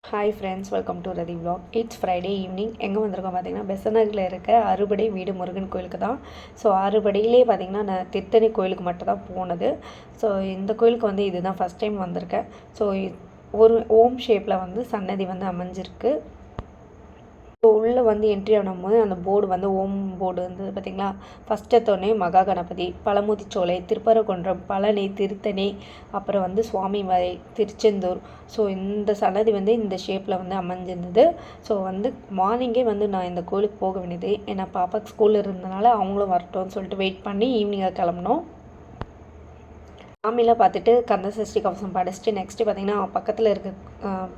Hi friends, welcome to Rati vlog. It's Friday evening. எங்கே வந்திருக்கோம் பார்த்தீங்கன்னா, பெசநகரில் இருக்க அறுபடை வீடு முருகன் கோயிலுக்கு தான். ஸோ அறுபடையிலே பார்த்தீங்கன்னா நான் திருத்தணி கோயிலுக்கு மட்டும் தான் போனது. ஸோ இந்த கோயிலுக்கு வந்து இதுதான் ஃபஸ்ட் டைம் வந்திருக்கேன். ஸோ ஒரு ஓம் ஷேப்பில் வந்து சன்னதி வந்து அமைஞ்சிருக்கு. ஸோ உள்ளே வந்து என்ட்ரி ஆகும்போது அந்த போர்டு வந்து ஓம் போர்டு வந்து பார்த்திங்களா, ஃபஸ்ட் எடுத்தோடனே மகா கணபதி, பழமுதிர்ச்சோலை, திருப்பரங்குன்றம், பழனி, திருத்தணி, அப்புறம் வந்து சுவாமிமலை, திருச்செந்தூர். ஸோ இந்த சன்னதி வந்து இந்த ஷேப்பில் வந்து அமைஞ்சிருந்தது. ஸோ வந்து மார்னிங்கே வந்து நான் இந்த கோயிலுக்கு போக வேண்டியது, ஏன்னா பாப்பாவுக்கு ஸ்கூல் இருந்ததுனால அவங்களும் வரட்டும்னு சொல்லிட்டு வெயிட் பண்ணி ஈவினிங்காக கிளம்பினோம். சாமிலாம் பார்த்துட்டு கந்த சஷ்டி கவசம் படிச்சுட்டு நெக்ஸ்ட்டு பார்த்திங்கன்னா பக்கத்தில் இருக்க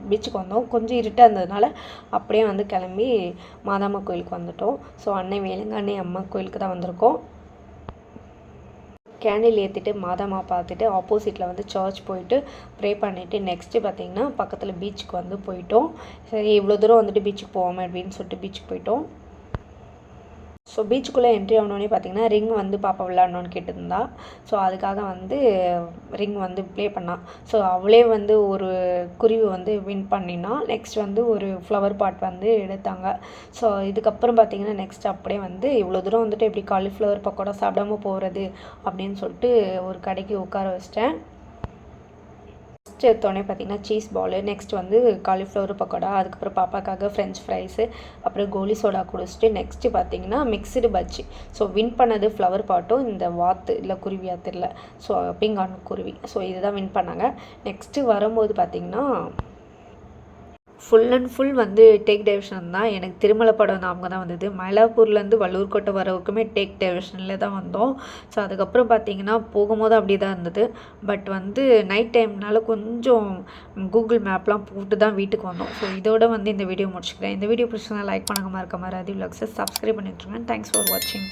பீச்சுக்கு வந்தோம். கொஞ்சம் இருட்டாக இருந்ததுனால அப்படியே வந்து கிளம்பி மாதாம்மா கோயிலுக்கு வந்துட்டோம். ஸோ அன்னை வேலுங்கண்ணி அம்மா கோயிலுக்கு தான் வந்திருக்கோம். கேண்டில் ஏற்றிட்டு மாதாம்மா பார்த்துட்டு ஆப்போசிட்டில் வந்து சர்ச் போயிட்டு ப்ரே பண்ணிவிட்டு நெக்ஸ்ட்டு பார்த்திங்கன்னா பக்கத்தில் பீச்சுக்கு வந்து போயிட்டோம். சரி, இவ்வளோ தூரம் வந்துட்டு பீச்சுக்கு போவோமே அப்படின்னு சொல்லிட்டு பீச்சுக்கு போயிட்டோம். ஸோ பீச்சுக்குள்ளே என்ட்ரி ஆகணுன்னே பார்த்தீங்கன்னா ரிங் வந்து பாப்பா விளாட்ணுன்னு கேட்டிருந்தா. ஸோ அதுக்காக வந்து ரிங் வந்து ப்ளே பண்ணாள். ஸோ அவளே வந்து ஒரு குருவி வந்து வின் பண்ணினா. நெக்ஸ்ட் வந்து ஒரு ஃப்ளவர் பாட் வந்து எடுத்தாங்க. ஸோ இதுக்கப்புறம் பார்த்தீங்கன்னா நெக்ஸ்ட் அப்படியே வந்து இவ்வளோ தூரம் வந்துட்டு எப்படி காலிஃப்ளவர் பக்கோடா சாப்பிடாம போகிறது அப்படின்னு சொல்லிட்டு ஒரு கடைக்கு உட்கார வச்சிட்டேன். ஃபஸ்ட்டு எடுத்தோடனே பார்த்திங்கன்னா சீஸ் பாலு, நெக்ஸ்ட் வந்து காலிஃப்ளவர் பக்கோடா, அதுக்கப்புறம் பாப்பாக்காக ஃப்ரெஞ்ச் ஃப்ரைஸு, அப்புறம் கோலி சோடா குடிச்சிட்டு நெக்ஸ்ட்டு பார்த்திங்கன்னா மிக்ஸ்டு பஜ்ஜி. ஸோ வின் பண்ணது ஃப்ளவர் பாட்டும் இந்த வாத்து இல்லை குருவியா தெரில, ஸோ பிங்கான் குருவி. ஸோ இதுதான் வின் பண்ணாங்க. நெக்ஸ்ட்டு வரும்போது பார்த்திங்கன்னா ஃபுல் அண்ட் ஃபுல் வந்து டேக் டைவர்ஷன் தான். எனக்கு திருமலை படம் ஞாபகம் தான் வந்தது. மயிலாப்பூர்லேருந்து வள்ளூர்கோட்டை வரவுக்குமே டேக் டைவர்ஷனில் தான் வந்தோம். ஸோ அதுக்கப்புறம் பார்த்திங்கன்னா போகும்போது அப்படி தான் இருந்தது. பட் வந்து நைட் டைம்னால கொஞ்சம் கூகுள் மேப்லாம் போட்டு தான் வீட்டுக்கு வந்தோம். ஸோ இதோட வந்து இந்த வீடியோ முடிச்சுக்கிறேன். இந்த வீடியோ பிடிச்சதுனா லைக் பண்ணுங்க, மறக்காம ரதி vlogs சப்ஸ்கிரைப் பண்ணி வச்சுருங்க. தேங்க்ஸ் ஃபார் வாட்சிங்.